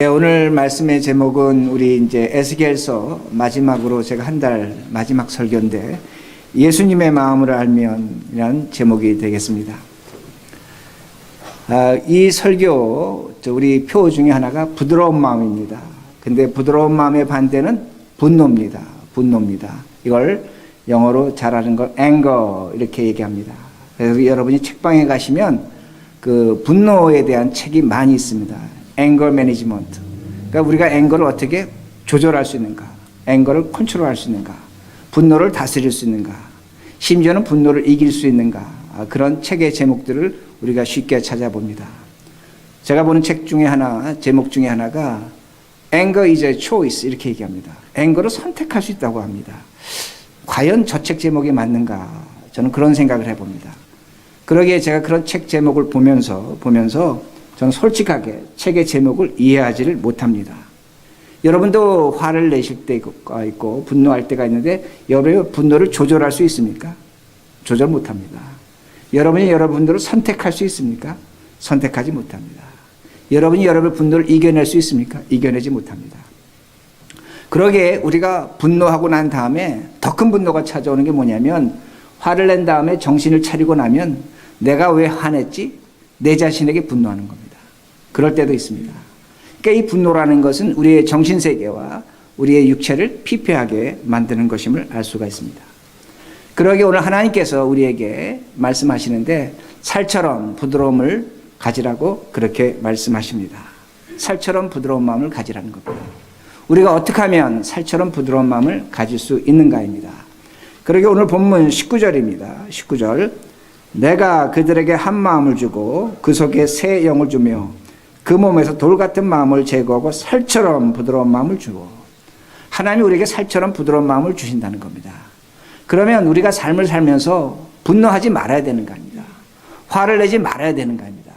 오늘 말씀의 제목은 우리 이제 에스겔서 마지막으로 제가 한 달 마지막 설교인데 예수님의 마음을 알면이라는 제목이 되겠습니다. 이 설교 우리 표 중에 하나가 부드러운 마음입니다. 근데 부드러운 마음의 반대는 분노입니다. 이걸 영어로 잘 아는 걸 anger 이렇게 얘기합니다. 그래서 여러분이 책방에 가시면 그 분노에 대한 책이 많이 있습니다. anger management. 그러니까 우리가 앵거를 어떻게 조절할 수 있는가, 앵거를 컨트롤할 수 있는가, 분노를 다스릴 수 있는가, 심지어는 분노를 이길 수 있는가, 그런 책의 제목들을 우리가 쉽게 찾아봅니다. 제가 보는 책 중에 하나, 제목 중에 하나가 anger is a choice 이렇게 얘기합니다. 앵거를 선택할 수 있다고 합니다. 과연 저 책 제목이 맞는가? 저는 그런 생각을 해봅니다. 그러기에 제가 그런 책 제목을 보면서 저는 솔직하게 책의 제목을 이해하지를 못합니다. 여러분도 화를 내실 때가 있고 분노할 때가 있는데 여러분의 분노를 조절할 수 있습니까? 조절 못합니다. 여러분이 여러분들을 선택할 수 있습니까? 선택하지 못합니다. 여러분이 여러분의 분노를 이겨낼 수 있습니까? 이겨내지 못합니다. 그러기에 우리가 분노하고 난 다음에 더 큰 분노가 찾아오는 게 뭐냐면 화를 낸 다음에 정신을 차리고 나면 내가 왜 화냈지? 내 자신에게 분노하는 겁니다. 그럴 때도 있습니다. 그러니까 이 분노라는 것은 우리의 정신세계와 우리의 육체를 피폐하게 만드는 것임을 알 수가 있습니다. 그러기에 오늘 하나님께서 우리에게 말씀하시는데 살처럼 부드러움을 가지라고 그렇게 말씀하십니다. 살처럼 부드러운 마음을 가지라는 겁니다. 우리가 어떻게 하면 살처럼 부드러운 마음을 가질 수 있는가입니다. 그러기에 오늘 본문 19절입니다. 19절. 내가 그들에게 한 마음을 주고 그 속에 새 영을 주며 그 몸에서 돌 같은 마음을 제거하고 살처럼 부드러운 마음을 주고, 하나님이 우리에게 살처럼 부드러운 마음을 주신다는 겁니다. 그러면 우리가 삶을 살면서 분노하지 말아야 되는 거 아닙니다. 화를 내지 말아야 되는 거 아닙니다.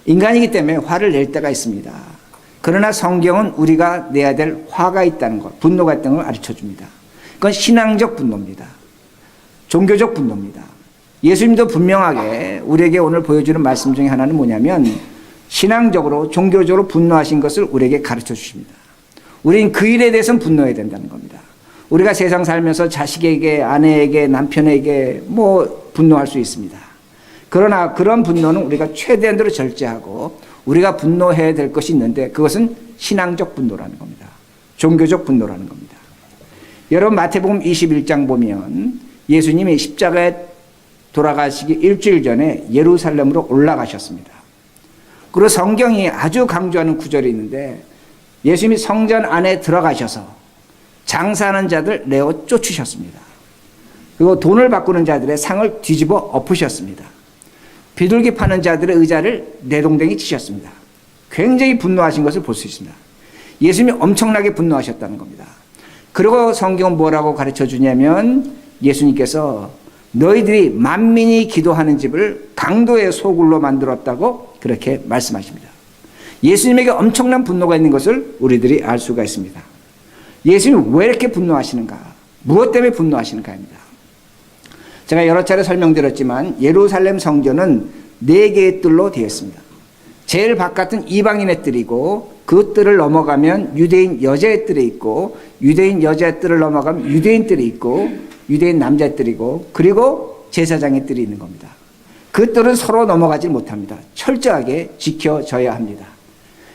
인간이기 때문에 화를 낼 때가 있습니다. 그러나 성경은 우리가 내야 될 화가 있다는 것, 분노가 있다는 걸 가르쳐 줍니다. 그건 신앙적 분노입니다. 종교적 분노입니다. 예수님도 분명하게 우리에게 오늘 보여주는 말씀 중에 하나는 뭐냐면 신앙적으로 종교적으로 분노하신 것을 우리에게 가르쳐 주십니다. 우리는 그 일에 대해서는 분노해야 된다는 겁니다. 우리가 세상 살면서 자식에게, 아내에게, 남편에게 분노할 수 있습니다. 그러나 그런 분노는 우리가 최대한으로 절제하고 우리가 분노해야 될 것이 있는데 그것은 신앙적 분노라는 겁니다. 종교적 분노라는 겁니다. 여러분 마태복음 21장 보면 예수님이 십자가에 돌아가시기 일주일 전에 예루살렘으로 올라가셨습니다. 그리고 성경이 아주 강조하는 구절이 있는데 예수님이 성전 안에 들어가셔서 장사하는 자들 내어 쫓으셨습니다. 그리고 돈을 바꾸는 자들의 상을 뒤집어 엎으셨습니다. 비둘기 파는 자들의 의자를 내동댕이 치셨습니다. 굉장히 분노하신 것을 볼 수 있습니다. 예수님이 엄청나게 분노하셨다는 겁니다. 그리고 성경은 뭐라고 가르쳐 주냐면 예수님께서 너희들이 만민이 기도하는 집을 강도의 소굴로 만들었다고 그렇게 말씀하십니다. 예수님에게 엄청난 분노가 있는 것을 우리들이 알 수가 있습니다. 예수님이 왜 이렇게 분노하시는가? 무엇 때문에 분노하시는가입니다. 제가 여러 차례 설명드렸지만 예루살렘 성전은 4개의 뜰로 되어 있습니다. 제일 바깥은 이방인의 뜰이고 그 뜰을 넘어가면 유대인 여자의 뜰이 있고 유대인 여자의 뜰을 넘어가면 유대인 뜰이 있고 유대인 남자의 뜰이고 그리고 제사장의 뜰이 있는 겁니다. 그 뜰은 서로 넘어가지 못합니다. 철저하게 지켜져야 합니다.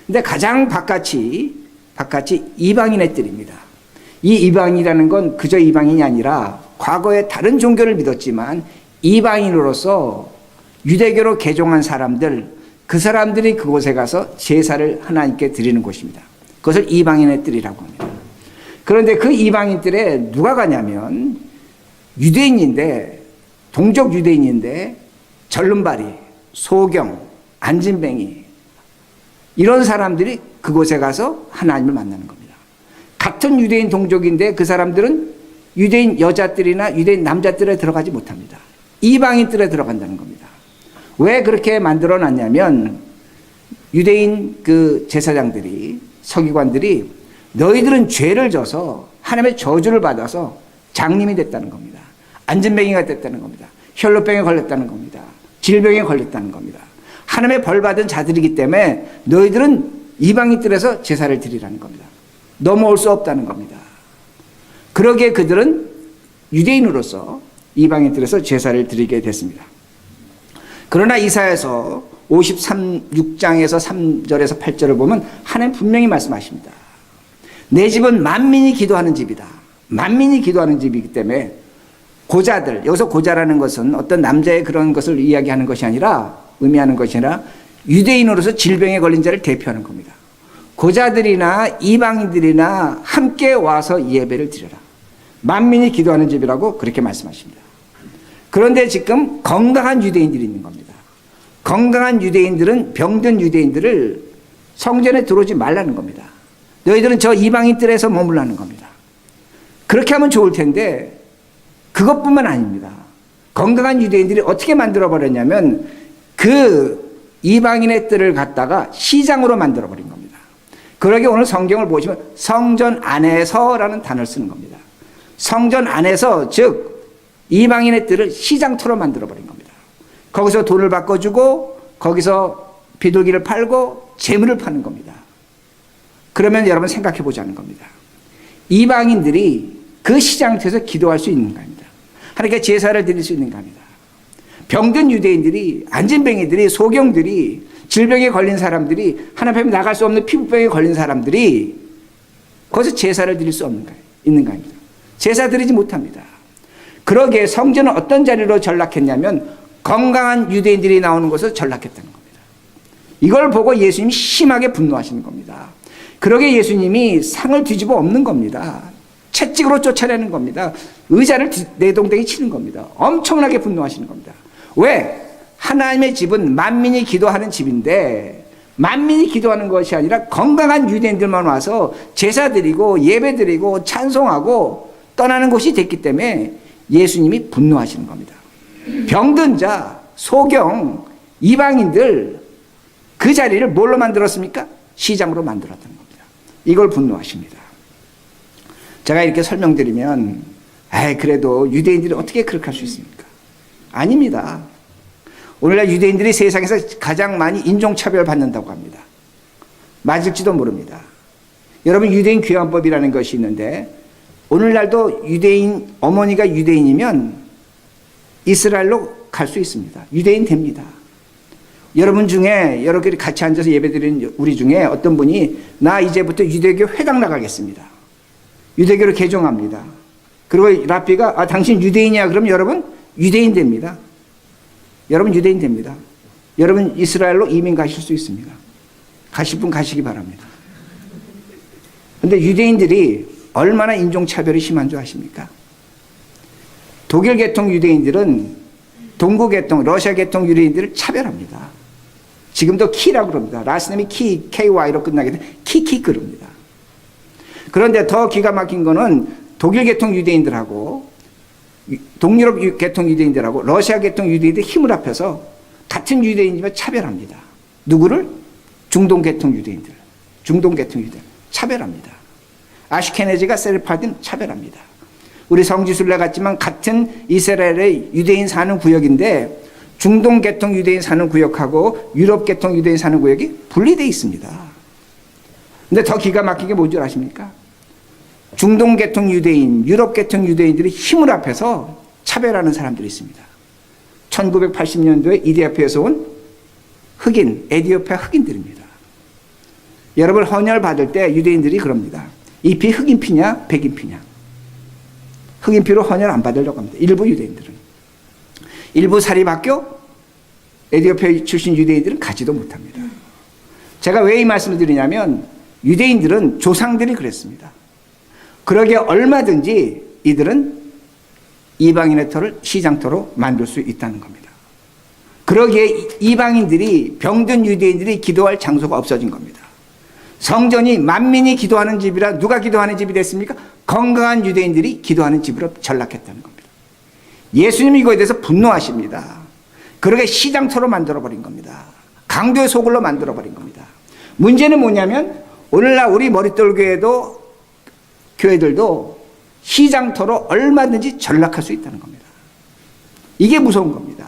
근데 가장 바깥이 이방인의 뜰입니다. 이 이방인이라는 건 그저 이방인이 아니라 과거에 다른 종교를 믿었지만 이방인으로서 유대교로 개종한 사람들, 그 사람들이 그곳에 가서 제사를 하나님께 드리는 곳입니다. 그것을 이방인의 뜰이라고 합니다. 그런데 그 이방인 뜰에 누가 가냐면 유대인인데, 동족 유대인인데 절름발이, 소경, 안진뱅이 이런 사람들이 그곳에 가서 하나님을 만나는 겁니다. 같은 유대인 동족인데 그 사람들은 유대인 여자들이나 유대인 남자들에 들어가지 못합니다. 이방인들에 들어간다는 겁니다. 왜 그렇게 만들어 놨냐면 유대인 그 제사장들이, 서기관들이 너희들은 죄를 져서 하나님의 저주를 받아서 장님이 됐다는 겁니다. 안진뱅이가 됐다는 겁니다. 혈루병에 걸렸다는 겁니다. 질병에 걸렸다는 겁니다. 하나님의 벌 받은 자들이기 때문에 너희들은 이방인 뜰에서 제사를 드리라는 겁니다. 넘어올 수 없다는 겁니다. 그러기에 그들은 유대인으로서 이방인 뜰에서 제사를 드리게 됐습니다. 그러나 이사야서 53장에서 3절에서 8절을 보면 하나님 분명히 말씀하십니다. 내 집은 만민이 기도하는 집이다. 만민이 기도하는 집이기 때문에 고자들, 여기서 고자라는 것은 어떤 남자의 그런 것을 이야기하는 것이 아니라, 의미하는 것이 아니라 유대인으로서 질병에 걸린 자를 대표하는 겁니다. 고자들이나 이방인들이나 함께 와서 예배를 드려라. 만민이 기도하는 집이라고 그렇게 말씀하십니다. 그런데 지금 건강한 유대인들이 있는 겁니다. 건강한 유대인들은 병든 유대인들을 성전에 들어오지 말라는 겁니다. 너희들은 저 이방인 뜰에서 머물라는 겁니다. 그렇게 하면 좋을 텐데 그것뿐만 아닙니다. 건강한 유대인들이 어떻게 만들어버렸냐면 그 이방인의 뜰을 갖다가 시장으로 만들어버린 겁니다. 그러기에 오늘 성경을 보시면 성전 안에서라는 단어를 쓰는 겁니다. 성전 안에서, 즉 이방인의 뜰을 시장터로 만들어버린 겁니다. 거기서 돈을 바꿔주고 거기서 비둘기를 팔고 재물을 파는 겁니다. 그러면 여러분 생각해 보자는 겁니다. 이방인들이 그 시장터에서 기도할 수 있는가 합니다. 하나님께 제사를 드릴 수 있는가 합니다. 병든 유대인들이, 안진뱅이들이, 소경들이, 질병에 걸린 사람들이, 하나님 앞에 나갈 수 없는 피부병에 걸린 사람들이 거기서 제사를 드릴 수 있는가 합니다. 제사 드리지 못합니다. 그러기에 성전은 어떤 자리로 전락했냐면 건강한 유대인들이 나오는 곳에서 전락했다는 겁니다. 이걸 보고 예수님이 심하게 분노하시는 겁니다. 그러기에 예수님이 상을 뒤집어 엎는 겁니다. 채찍으로 쫓아내는 겁니다. 의자를 내동댕이 치는 겁니다. 엄청나게 분노하시는 겁니다. 왜? 하나님의 집은 만민이 기도하는 집인데 만민이 기도하는 것이 아니라 건강한 유대인들만 와서 제사 드리고 예배 드리고 찬송하고 떠나는 곳이 됐기 때문에 예수님이 분노하시는 겁니다. 병든 자, 소경, 이방인들 그 자리를 뭘로 만들었습니까? 시장으로 만들었던 겁니다. 이걸 분노하십니다. 제가 이렇게 설명드리면 그래도 유대인들이 어떻게 그렇게 할 수 있습니까? 아닙니다. 오늘날 유대인들이 세상에서 가장 많이 인종차별 받는다고 합니다. 맞을지도 모릅니다. 여러분, 유대인 귀환법이라는 것이 있는데 오늘날도 유대인, 어머니가 유대인이면 이스라엘로 갈 수 있습니다. 유대인 됩니다. 여러분 중에 여러 개 같이 앉아서 예배드리는 우리 중에 어떤 분이 나 이제부터 유대교 회당 나가겠습니다. 유대교로 개종합니다. 그리고 라피가 당신 유대인이야 그러면 여러분 유대인 됩니다. 여러분 유대인 됩니다. 여러분 이스라엘로 이민 가실 수 있습니다. 가실 분 가시기 바랍니다. 그런데 유대인들이 얼마나 인종차별이 심한 줄 아십니까? 독일 계통 유대인들은 동구 계통, 러시아 계통 유대인들을 차별합니다. 지금도 키라고 그럽니다. 라스네임이 키, KY로 끝나게 돼 키키 그럽니다. 그런데 더 기가 막힌 거는 독일 계통 유대인들하고 동유럽 계통 유대인들하고 러시아 계통 유대인들 힘을 합해서 같은 유대인이지만 차별합니다. 누구를? 중동 계통 유대인들. 중동 계통 유대인 차별합니다. 아슈케네즈가 세르파딘 차별합니다. 우리 성지순례 같지만 같은 이스라엘의 유대인 사는 구역인데 중동 계통 유대인 사는 구역하고 유럽 계통 유대인 사는 구역이 분리되어 있습니다. 근데 더 기가 막힌 게 뭔 줄 아십니까? 중동 계통 유대인, 유럽 계통 유대인들이 힘을 합해서 차별하는 사람들이 있습니다. 1980년도에 이디오피아에서 온 흑인, 에티오피아 흑인들입니다. 여러분 헌혈 받을 때 유대인들이 그럽니다. 이 피 흑인 피냐 백인 피냐. 흑인 피로 헌혈 안 받으려고 합니다. 일부 유대인들은. 일부 사립학교 에티오피아 출신 유대인들은 가지도 못합니다. 제가 왜 이 말씀을 드리냐면 유대인들은 조상들이 그랬습니다. 그러기에 얼마든지 이들은 이방인의 터를 시장터로 만들 수 있다는 겁니다. 그러기에 이방인들이 병든 유대인들이 기도할 장소가 없어진 겁니다. 성전이 만민이 기도하는 집이라 누가 기도하는 집이 됐습니까? 건강한 유대인들이 기도하는 집으로 전락했다는 겁니다. 예수님이 이거에 대해서 분노하십니다. 그러게 시장터로 만들어버린 겁니다. 강도의 소굴로 만들어버린 겁니다. 문제는 뭐냐면 오늘날 우리 머릿돌 교회들도 시장터로 얼마든지 전락할 수 있다는 겁니다. 이게 무서운 겁니다.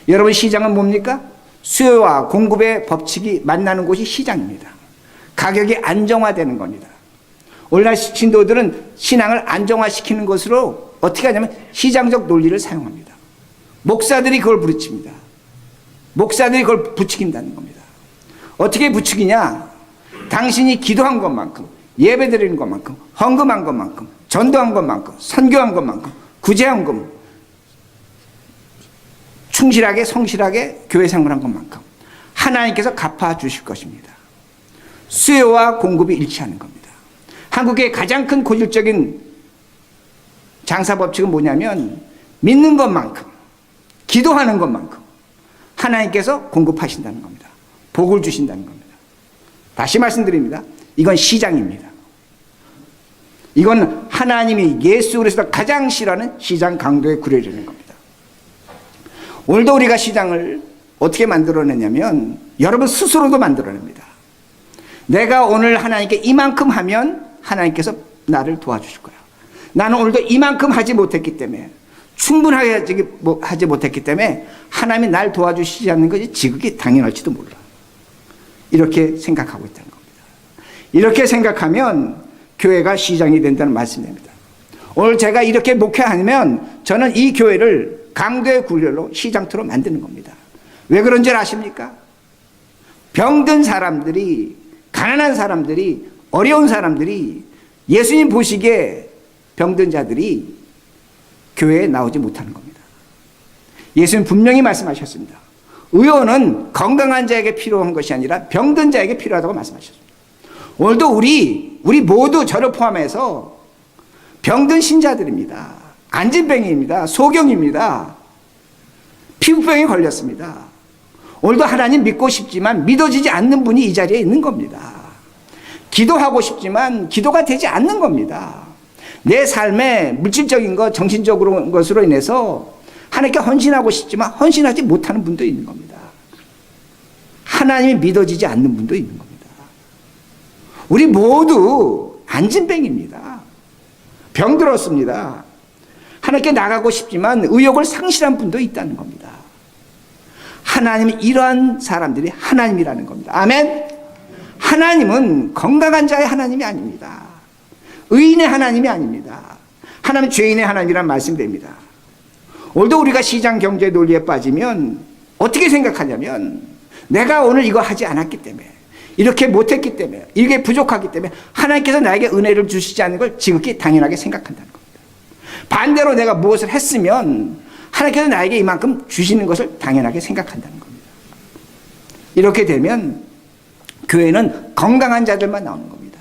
여러분 시장은 뭡니까? 수요와 공급의 법칙이 만나는 곳이 시장입니다. 가격이 안정화되는 겁니다. 오늘날 신도들은 신앙을 안정화시키는 것으로 어떻게 하냐면 시장적 논리를 사용합니다. 목사들이 그걸 부르칩니다. 목사들이 그걸 부추긴다는 겁니다. 어떻게 부추기냐? 당신이 기도한 것만큼, 예배 드리는 것만큼, 헌금한 것만큼, 전도한 것만큼, 선교한 것만큼, 구제한 것만큼, 충실하게 성실하게 교회 생활한 것만큼 하나님께서 갚아주실 것입니다. 수요와 공급이 일치하는 겁니다. 한국의 가장 큰 고질적인 장사법칙은 뭐냐면 믿는 것만큼, 기도하는 것만큼 하나님께서 공급하신다는 겁니다. 복을 주신다는 겁니다. 다시 말씀드립니다. 이건 시장입니다. 이건 하나님이 예수 그리스도가 가장 싫어하는 시장 강도에 구려지는 겁니다. 오늘도 우리가 시장을 어떻게 만들어내냐면 여러분 스스로도 만들어냅니다. 내가 오늘 하나님께 이만큼 하면 하나님께서 나를 도와주실 거야. 나는 오늘도 이만큼 하지 못했기 때문에, 충분하게 하지 못했기 때문에 하나님이 날 도와주시지 않는 것이 지극히 당연할지도 몰라. 이렇게 생각하고 있다는 겁니다. 이렇게 생각하면 교회가 시장이 된다는 말씀입니다. 오늘 제가 이렇게 목회하면 저는 이 교회를 강도의 굴레로 시장터로 만드는 겁니다. 왜 그런 줄 아십니까? 병든 사람들이, 가난한 사람들이, 어려운 사람들이, 예수님 보시기에 병든 자들이 교회에 나오지 못하는 겁니다. 예수님 분명히 말씀하셨습니다. 의원은 건강한 자에게 필요한 것이 아니라 병든 자에게 필요하다고 말씀하셨습니다. 오늘도 우리 모두 저를 포함해서 병든 신자들입니다. 안진병입니다. 소경입니다. 피부병에 걸렸습니다. 오늘도 하나님 믿고 싶지만 믿어지지 않는 분이 이 자리에 있는 겁니다. 기도하고 싶지만 기도가 되지 않는 겁니다. 내 삶에 물질적인 것, 정신적인 것으로 인해서 하나님께 헌신하고 싶지만 헌신하지 못하는 분도 있는 겁니다. 하나님이 믿어지지 않는 분도 있는 겁니다. 우리 모두 안진병입니다. 병들었습니다. 하나님께 나가고 싶지만 의욕을 상실한 분도 있다는 겁니다. 하나님은 이러한 사람들이 하나님이라는 겁니다. 아멘. 하나님은 건강한 자의 하나님이 아닙니다. 의인의 하나님이 아닙니다. 하나님은 죄인의 하나님이란 말씀됩니다. 오늘도 우리가 시장 경제 논리에 빠지면 어떻게 생각하냐면 내가 오늘 이거 하지 않았기 때문에, 이렇게 못했기 때문에, 이게 부족하기 때문에 하나님께서 나에게 은혜를 주시지 않는 걸 지극히 당연하게 생각한다는 겁니다. 반대로 내가 무엇을 했으면 하나님께서 나에게 이만큼 주시는 것을 당연하게 생각한다는 겁니다. 이렇게 되면 교회는 건강한 자들만 나오는 겁니다.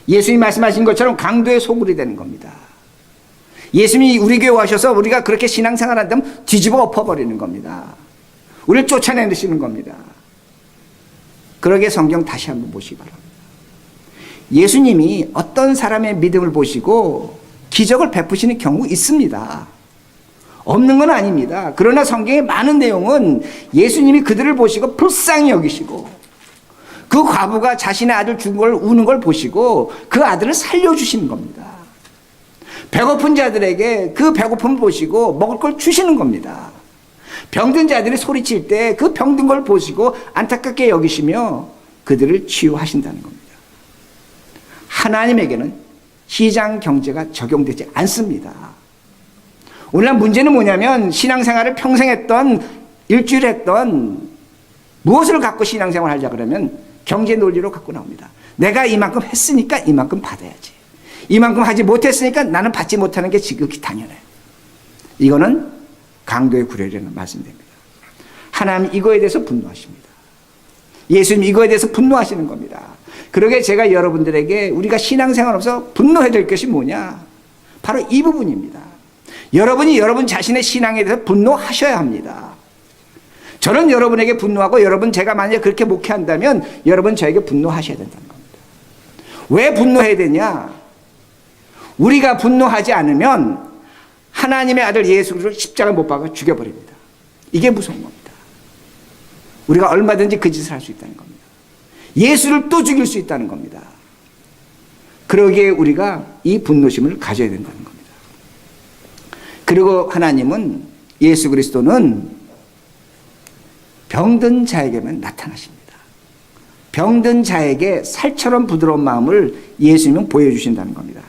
예수님이 말씀하신 것처럼 강도의 소굴이 되는 겁니다. 예수님이 우리 교회 오셔서 우리가 그렇게 신앙생활 한다면 뒤집어 엎어버리는 겁니다. 우리를 쫓아내시는 겁니다. 그러게 성경 다시 한번 보시기 바랍니다. 예수님이 어떤 사람의 믿음을 보시고 기적을 베푸시는 경우 있습니다. 없는 건 아닙니다. 그러나 성경의 많은 내용은 예수님이 그들을 보시고 불쌍히 여기시고, 그 과부가 자신의 아들 죽은 걸 우는 걸 보시고 그 아들을 살려주시는 겁니다. 배고픈 자들에게 그 배고픔을 보시고 먹을 걸 주시는 겁니다. 병든 자들이 소리칠 때 그 병든 걸 보시고 안타깝게 여기시며 그들을 치유하신다는 겁니다. 하나님에게는 시장 경제가 적용되지 않습니다. 오늘날 문제는 뭐냐면 신앙생활을 평생 했던, 일주일 했던, 무엇을 갖고 신앙생활 하자 그러면 경제 논리로 갖고 나옵니다. 내가 이만큼 했으니까 이만큼 받아야지. 이만큼 하지 못했으니까 나는 받지 못하는 게 지극히 당연해. 이거는 강도의 구려라는 말씀입니다. 하나님 이거에 대해서 분노하십니다. 예수님 이거에 대해서 분노하시는 겁니다. 그러게 제가 여러분들에게 우리가 신앙생활 없어 분노해야 될 것이 뭐냐? 바로 이 부분입니다. 여러분이 여러분 자신의 신앙에 대해서 분노하셔야 합니다. 저는 여러분에게 분노하고, 여러분 제가 만약에 그렇게 목회한다면 여러분 저에게 분노하셔야 된다는 겁니다. 왜 분노해야 되냐? 우리가 분노하지 않으면 하나님의 아들 예수 그리스도를 십자가에 못 박아 죽여버립니다. 이게 무서운 겁니다. 우리가 얼마든지 그 짓을 할 수 있다는 겁니다. 예수를 또 죽일 수 있다는 겁니다. 그러기에 우리가 이 분노심을 가져야 된다는 겁니다. 그리고 하나님은, 예수 그리스도는 병든 자에게만 나타나십니다. 병든 자에게 살처럼 부드러운 마음을 예수님은 보여주신다는 겁니다.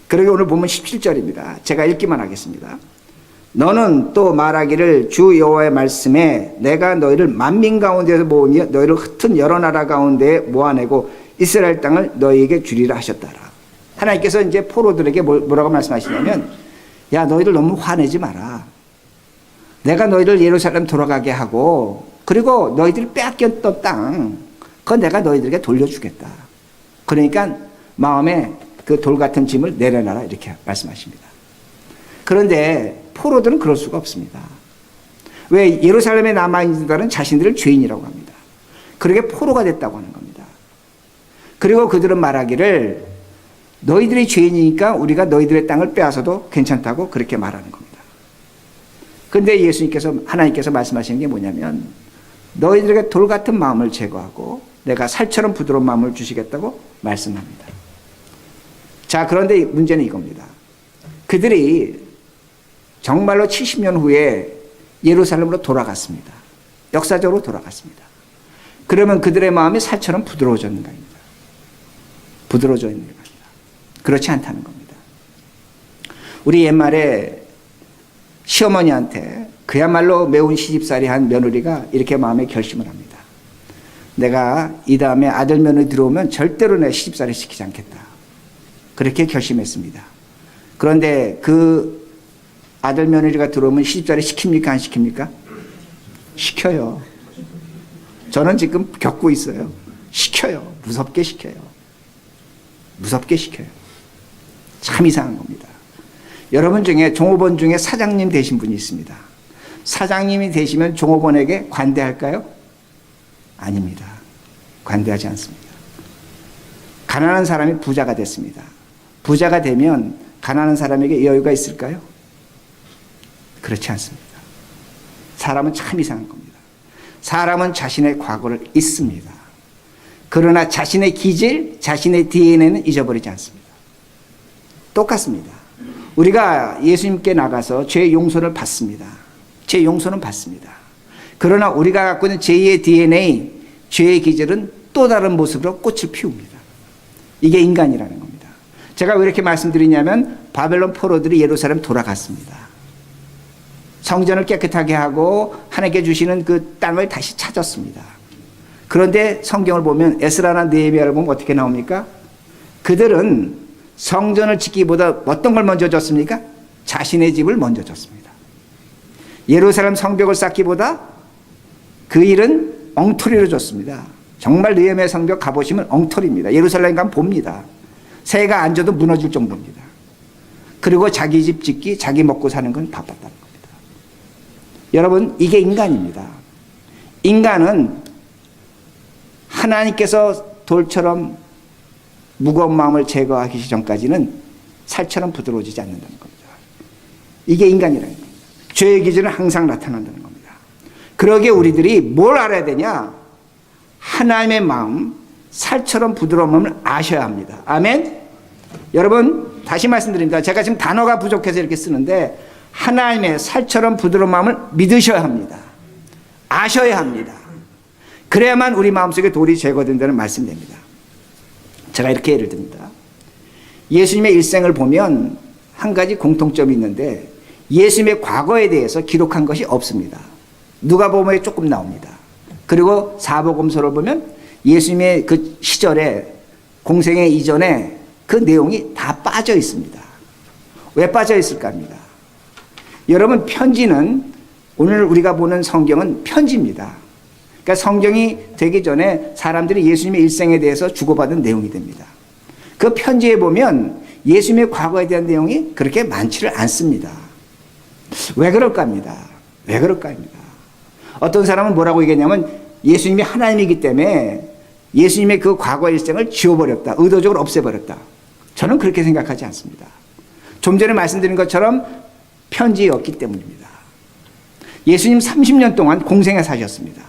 그러게 오늘 보면 17절입니다. 제가 읽기만 하겠습니다. 너는 또 말하기를 주 여호와의 말씀에 내가 너희를 만민 가운데서 모으며 너희를 흩은 여러 나라 가운데에 모아내고 이스라엘 땅을 너희에게 주리라 하셨다라. 하나님께서 이제 포로들에게 뭐라고 말씀하시냐면, 야, 너희들 너무 화내지 마라. 내가 너희를 예루살렘 돌아가게 하고, 그리고 너희들이 빼앗겼던 땅, 그건 내가 너희들에게 돌려주겠다. 그러니까 마음에 그 돌 같은 짐을 내려놔라, 이렇게 말씀하십니다. 그런데 포로들은 그럴 수가 없습니다. 왜? 예루살렘에 남아있는 자들은 자신들을 죄인이라고 합니다. 그러게 포로가 됐다고 하는 겁니다. 그리고 그들은 말하기를 너희들이 죄인이니까 우리가 너희들의 땅을 빼앗아도 괜찮다고 그렇게 말하는 겁니다. 그런데 하나님께서 말씀하시는 게 뭐냐면, 너희들에게 돌 같은 마음을 제거하고 내가 살처럼 부드러운 마음을 주시겠다고 말씀합니다. 자, 그런데 문제는 이겁니다. 그들이 정말로 70년 후에 예루살렘으로 돌아갔습니다. 역사적으로 돌아갔습니다. 그러면 그들의 마음이 살처럼 부드러워졌는가입니다. 부드러워져 있는 겁니다. 그렇지 않다는 겁니다. 우리 옛말에 시어머니한테 그야말로 매운 시집살이 한 며느리가 이렇게 마음에 결심을 합니다. 내가 이 다음에 아들 며느리 들어오면 절대로 내 시집살이 시키지 않겠다. 그렇게 결심했습니다. 그런데 그 아들 며느리가 들어오면 시집살이 시킵니까? 안 시킵니까? 시켜요. 저는 지금 겪고 있어요. 시켜요. 무섭게 시켜요. 무섭게 시켜요. 참 이상한 겁니다. 여러분 중에 종업원 중에 사장님 되신 분이 있습니다. 사장님이 되시면 종업원에게 관대할까요? 아닙니다. 관대하지 않습니다. 가난한 사람이 부자가 됐습니다. 부자가 되면 가난한 사람에게 여유가 있을까요? 그렇지 않습니다. 사람은 참 이상한 겁니다. 사람은 자신의 과거를 잊습니다. 그러나 자신의 기질, 자신의 DNA는 잊어버리지 않습니다. 똑같습니다. 우리가 예수님께 나가서 죄의 용서를 받습니다. 죄의 용서는 받습니다. 그러나 우리가 갖고 있는 제2의 DNA, 죄의 기질은 또 다른 모습으로 꽃을 피웁니다. 이게 인간이라는 겁니다. 제가 왜 이렇게 말씀드리냐면 바벨론 포로들이 예루살렘 돌아갔습니다. 성전을 깨끗하게 하고 하나님께 주시는 그 땅을 다시 찾았습니다. 그런데 성경을 보면 에스라나 느헤미야를 보면 어떻게 나옵니까? 그들은 성전을 짓기보다 어떤 걸 먼저 졌습니까? 자신의 집을 먼저 졌습니다. 예루살렘 성벽을 쌓기보다 그 일은 엉터리로 졌습니다. 정말 느헤미야 성벽 가보시면 엉터리입니다. 예루살렘 가면 봅니다. 새가 앉아도 무너질 정도입니다. 그리고 자기 집 짓기, 자기 먹고 사는 건 바빴다는 겁니다. 여러분, 이게 인간입니다. 인간은 하나님께서 돌처럼 무거운 마음을 제거하기 전까지는 살처럼 부드러워지지 않는다는 겁니다. 이게 인간이라는 겁니다. 죄의 기질은 항상 나타난다는 겁니다. 그러기에 우리들이 뭘 알아야 되냐? 하나님의 마음, 살처럼 부드러운 마음을 아셔야 합니다. 아멘? 여러분, 다시 말씀드립니다. 제가 지금 단어가 부족해서 이렇게 쓰는데 하나님의 살처럼 부드러운 마음을 믿으셔야 합니다. 아셔야 합니다. 그래야만 우리 마음속에 돌이 제거된다는 말씀입니다. 제가 이렇게 예를 듭니다. 예수님의 일생을 보면 한 가지 공통점이 있는데 예수님의 과거에 대해서 기록한 것이 없습니다. 누가복음에 조금 나옵니다. 그리고 사복음서를 보면 예수님의 그 시절에 공생애 이전에 그 내용이 다 빠져 있습니다. 왜 빠져 있을까 합니다. 여러분, 편지는 오늘 우리가 보는 성경은 편지입니다. 그러니까 성경이 되기 전에 사람들이 예수님의 일생에 대해서 주고받은 내용이 됩니다. 그 편지에 보면 예수님의 과거에 대한 내용이 그렇게 많지를 않습니다. 왜 그럴까 합니다. 왜 그럴까 합니다. 어떤 사람은 뭐라고 얘기했냐면 예수님이 하나님이기 때문에 예수님의 그 과거 일생을 지워버렸다. 의도적으로 없애버렸다. 저는 그렇게 생각하지 않습니다. 좀 전에 말씀드린 것처럼 편지였기 때문입니다. 예수님 30년 동안 공생에 사셨습니다.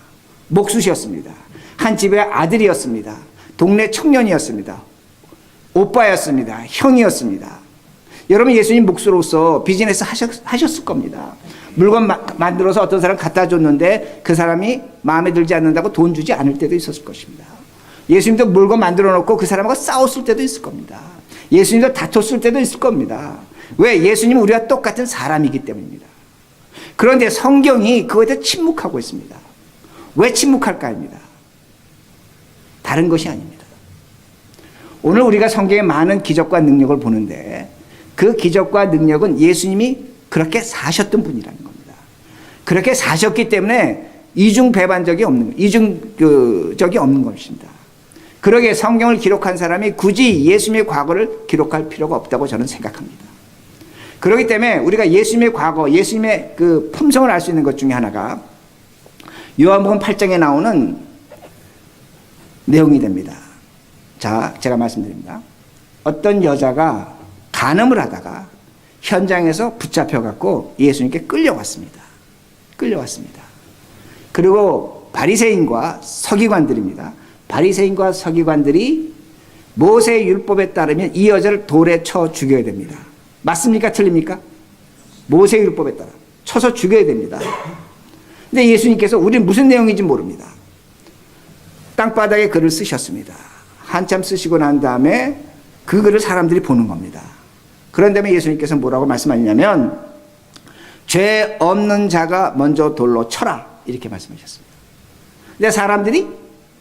목수셨습니다. 한 집의 아들이었습니다. 동네 청년이었습니다. 오빠였습니다. 형이었습니다. 여러분, 예수님 목수로서 비즈니스 하셨을 겁니다. 물건 만들어서 어떤 사람 갖다 줬는데 그 사람이 마음에 들지 않는다고 돈 주지 않을 때도 있었을 것입니다. 예수님도 물건 만들어 놓고 그 사람하고 싸웠을 때도 있을 겁니다. 예수님도 다퉜을 때도 있을 겁니다. 왜? 예수님은 우리와 똑같은 사람이기 때문입니다. 그런데 성경이 그거에 대해 침묵하고 있습니다. 왜 침묵할까입니다. 다른 것이 아닙니다. 오늘 우리가 성경에 많은 기적과 능력을 보는데 그 기적과 능력은 예수님이 그렇게 사셨던 분이라는 겁니다. 그렇게 사셨기 때문에 이중적이 없는 것입니다. 그러기에 성경을 기록한 사람이 굳이 예수님의 과거를 기록할 필요가 없다고 저는 생각합니다. 그렇기 때문에 우리가 예수님의 과거, 예수님의 그 품성을 알 수 있는 것 중에 하나가 요한복음 8장에 나오는 내용이 됩니다. 자, 제가 말씀드립니다. 어떤 여자가 간음을 하다가 현장에서 붙잡혀갖고 예수님께 끌려왔습니다. 그리고 바리새인과 서기관들입니다. 바리새인과 서기관들이 모세의 율법에 따르면 이 여자를 돌에 쳐 죽여야 됩니다. 맞습니까? 틀립니까? 모세의 율법에 따라 쳐서 죽여야 됩니다. 근데 예수님께서 우리는 무슨 내용인지 모릅니다. 땅바닥에 글을 쓰셨습니다. 한참 쓰시고 난 다음에 그 글을 사람들이 보는 겁니다. 그런 다음에 예수님께서 뭐라고 말씀하시냐면 죄 없는 자가 먼저 돌로 쳐라 이렇게 말씀하셨습니다. 근데 사람들이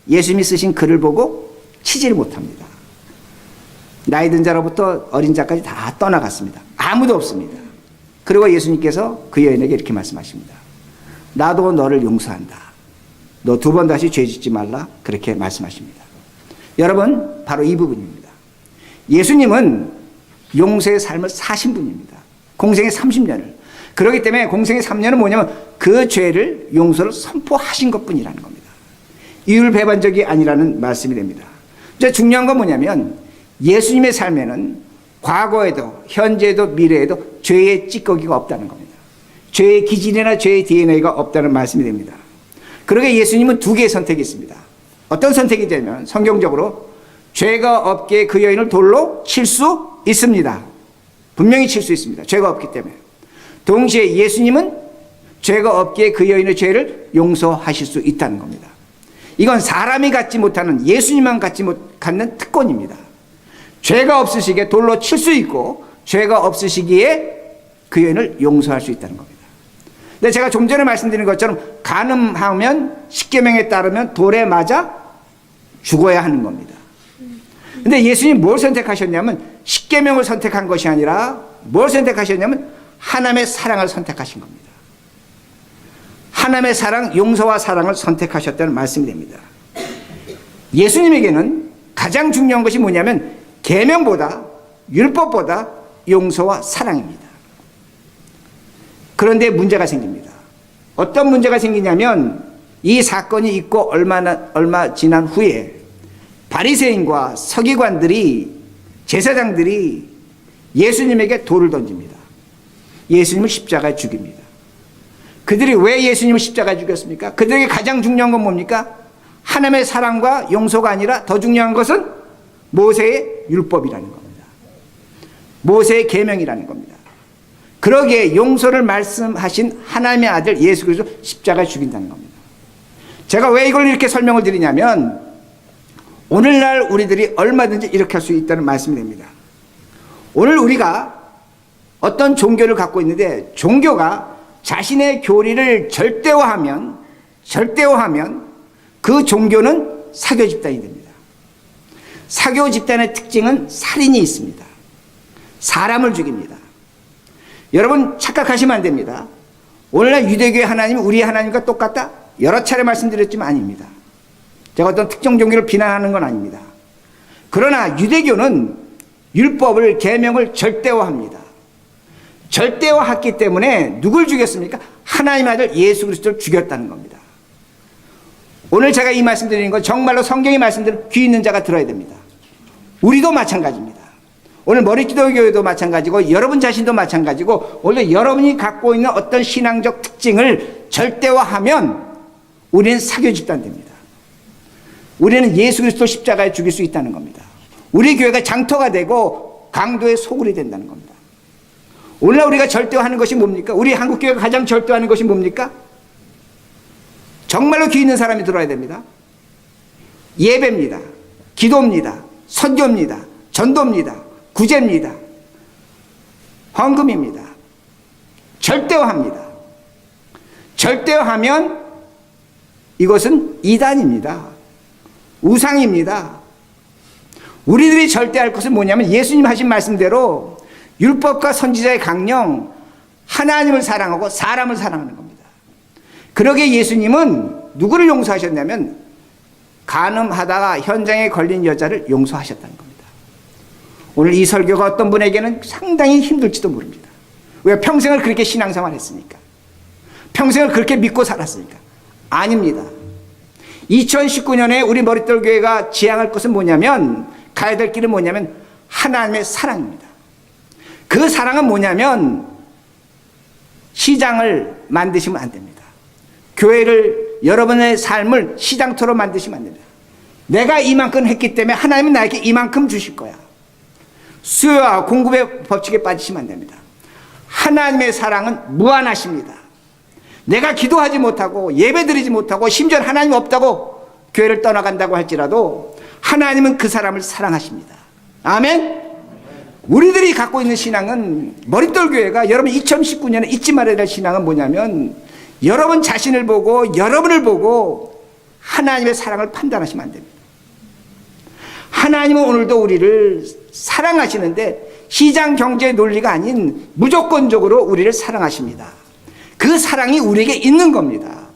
예수님이 쓰신 글을 보고 치지를 못합니다. 나이 든 자로부터 어린 자까지 다 떠나갔습니다. 아무도 없습니다. 그리고 예수님께서 그 여인에게 이렇게 말씀하십니다. 나도 너를 용서한다. 너 두 번 다시 죄 짓지 말라. 그렇게 말씀하십니다. 여러분, 바로 이 부분입니다. 예수님은 용서의 삶을 사신 분입니다. 공생의 30년을. 그렇기 때문에 공생의 3년은 뭐냐면 그 죄를 용서를 선포하신 것뿐이라는 겁니다. 이율배반적이 아니라는 말씀이 됩니다. 이제 중요한 건 뭐냐면 예수님의 삶에는 과거에도 현재에도 미래에도 죄의 찌꺼기가 없다는 겁니다. 죄의 기질이나 죄의 DNA가 없다는 말씀이 됩니다. 그러게 예수님은 두 개의 선택이 있습니다. 어떤 선택이 되면 성경적으로 죄가 없게 그 여인을 돌로 칠 수 있습니다. 분명히 칠 수 있습니다. 죄가 없기 때문에. 동시에 예수님은 죄가 없기에 그 여인의 죄를 용서하실 수 있다는 겁니다. 이건 사람이 갖지 못하는 예수님만 갖는 특권입니다. 죄가 없으시기에 돌로 칠 수 있고 죄가 없으시기에 그 여인을 용서할 수 있다는 겁니다. 근데 제가 좀 전에 말씀드린 것처럼 간음하면 십계명에 따르면 돌에 맞아 죽어야 하는 겁니다. 근데 예수님이 뭘 선택하셨냐면 십계명을 선택한 것이 아니라 뭘 선택하셨냐면 하나님의 사랑을 선택하신 겁니다. 하나님의 사랑, 용서와 사랑을 선택하셨다는 말씀이 됩니다. 예수님에게는 가장 중요한 것이 뭐냐면 계명보다 율법보다 용서와 사랑입니다. 그런데 문제가 생깁니다. 어떤 문제가 생기냐면 이 사건이 있고 얼마 지난 후에 바리새인과 서기관들이 제사장들이 예수님에게 돌을 던집니다. 예수님을 십자가에 죽입니다. 그들이 왜 예수님을 십자가에 죽였습니까? 그들에게 가장 중요한 건 뭡니까? 하나님의 사랑과 용서가 아니라 더 중요한 것은 모세의 율법이라는 겁니다. 모세의 계명이라는 겁니다. 그러기에 용서를 말씀하신 하나님의 아들 예수 그리스도 십자가에 죽인다는 겁니다. 제가 왜 이걸 이렇게 설명을 드리냐면 오늘날 우리들이 얼마든지 이렇게 할 수 있다는 말씀이 됩니다. 오늘 우리가 어떤 종교를 갖고 있는데 종교가 자신의 교리를 절대화하면 그 종교는 사교 집단이 됩니다. 사교 집단의 특징은 살인이 있습니다. 사람을 죽입니다. 여러분 착각하시면 안 됩니다. 오늘날 유대교의 하나님은 우리 하나님과 똑같다? 여러 차례 말씀드렸지만 아닙니다. 제가 어떤 특정 종교를 비난하는 건 아닙니다. 그러나 유대교는 율법을 계명을 절대화합니다. 절대화했기 때문에 누굴 죽였습니까? 하나님의 아들 예수 그리스도를 죽였다는 겁니다. 오늘 제가 이 말씀드리는 건 정말로 성경이 말씀대로 귀 있는 자가 들어야 됩니다. 우리도 마찬가지입니다. 오늘 머리기도교회도 마찬가지고 여러분 자신도 마찬가지고 원래 여러분이 갖고 있는 어떤 신앙적 특징을 절대화하면 우리는 사교 집단 됩니다. 우리는 예수 그리스도 십자가에 죽일 수 있다는 겁니다. 우리 교회가 장터가 되고 강도의 소굴이 된다는 겁니다. 오늘날 우리가 절대화하는 것이 뭡니까? 우리 한국교회가 가장 절대화하는 것이 뭡니까? 정말로 귀 있는 사람이 들어야 됩니다. 예배입니다. 기도입니다. 선교입니다. 전도입니다. 구제입니다. 헌금입니다. 절대화합니다. 절대화하면 이것은 이단입니다. 우상입니다. 우리들이 절대할 것은 뭐냐면 예수님 하신 말씀대로 율법과 선지자의 강령, 하나님을 사랑하고 사람을 사랑하는 겁니다. 그러기에 예수님은 누구를 용서하셨냐면 간음하다가 현장에 걸린 여자를 용서하셨다는 겁니다. 오늘 이 설교가 어떤 분에게는 상당히 힘들지도 모릅니다. 왜? 평생을 그렇게 신앙생활 했으니까. 평생을 그렇게 믿고 살았으니까. 아닙니다. 2019년에 우리 머릿돌 교회가 지향할 것은 뭐냐면, 가야 될 길은 뭐냐면 하나님의 사랑입니다. 그 사랑은 뭐냐면 시장을 만드시면 안 됩니다. 교회를, 여러분의 삶을 시장터로 만드시면 안 됩니다. 내가 이만큼 했기 때문에 하나님은 나에게 이만큼 주실 거야. 수요와 공급의 법칙에 빠지시면 안 됩니다. 하나님의 사랑은 무한하십니다. 내가 기도하지 못하고 예배드리지 못하고 심지어 하나님 없다고 교회를 떠나간다고 할지라도 하나님은 그 사람을 사랑하십니다. 아멘. 우리들이 갖고 있는 신앙은, 머릿돌 교회가 여러분 2019년에 잊지 말아야 될 신앙은 뭐냐면 여러분 자신을 보고 여러분을 보고 하나님의 사랑을 판단하시면 안 됩니다. 하나님은 오늘도 우리를 사랑하시는데 시장 경제의 논리가 아닌 무조건적으로 우리를 사랑하십니다. 그 사랑이 우리에게 있는 겁니다.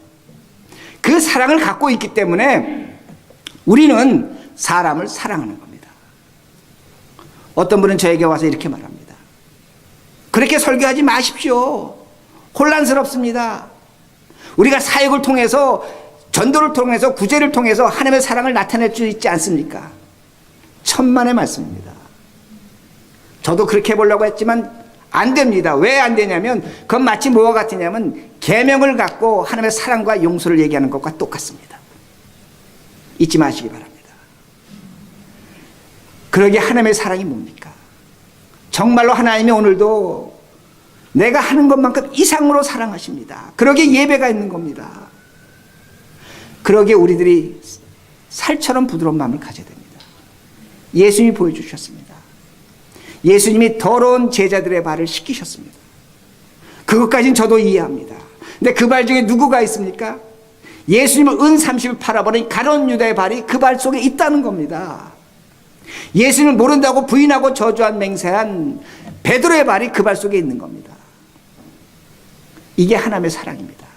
그 사랑을 갖고 있기 때문에 우리는 사람을 사랑하는 겁니다. 어떤 분은 저에게 와서 이렇게 말합니다. 그렇게 설교하지 마십시오. 혼란스럽습니다. 우리가 사역을 통해서, 전도를 통해서, 구제를 통해서 하나님의 사랑을 나타낼 수 있지 않습니까? 천만의 말씀입니다. 저도 그렇게 해보려고 했지만 안 됩니다. 왜 안 되냐면 그건 마치 뭐와 같으냐면 계명을 갖고 하나님의 사랑과 용서를 얘기하는 것과 똑같습니다. 잊지 마시기 바랍니다. 그러기에 하나님의 사랑이 뭡니까? 정말로 하나님이 오늘도 내가 하는 것만큼 이상으로 사랑하십니다. 그러기에 예배가 있는 겁니다. 그러기에 우리들이 살처럼 부드러운 마음을 가져야 됩니다. 예수님이 보여주셨습니다. 예수님이 더러운 제자들의 발을 씻기셨습니다. 그것까지는 저도 이해합니다. 근데 그 발 중에 누구가 있습니까? 예수님을 은 30을 팔아버린 가룟 유다의 발이 그 발 속에 있다는 겁니다. 예수님을 모른다고 부인하고 저주한 맹세한 베드로의 발이 그 발 속에 있는 겁니다. 이게 하나님의 사랑입니다.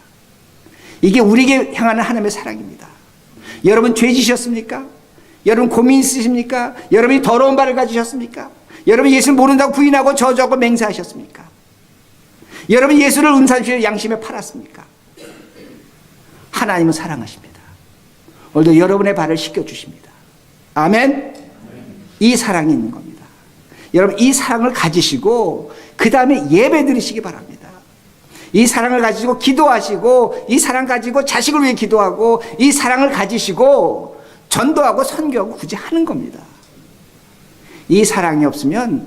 이게 우리에게 향하는 하나님의 사랑입니다. 여러분 죄 지셨습니까? 여러분 고민 있으십니까? 여러분이 더러운 발을 가지셨습니까? 여러분 예수를 모른다고 부인하고 저주하고 맹세하셨습니까? 여러분 예수를 은산시의 양심에 팔았습니까? 하나님은 사랑하십니다. 오늘도 여러분의 발을 씻겨주십니다. 아멘. 이 사랑이 있는 겁니다. 여러분 이 사랑을 가지시고 그 다음에 예배 드리시기 바랍니다. 이 사랑을 가지고 기도하시고, 이 사랑 가지고 자식을 위해 기도하고, 이 사랑을 가지시고 전도하고 선교하고 구제하는 겁니다. 이 사랑이 없으면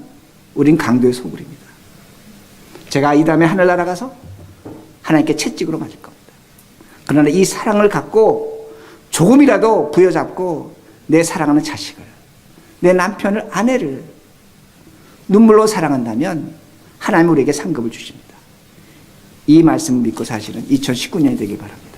우린 강도의 소굴입니다. 제가 이 다음에 하늘나라 가서 하나님께 채찍으로 맞을 겁니다. 그러나 이 사랑을 갖고 조금이라도 부여잡고 내 사랑하는 자식을, 내 남편을, 아내를 눈물로 사랑한다면 하나님 우리에게 상급을 주십니다. 이 말씀을 믿고 사시는 2019년이 되길 바랍니다.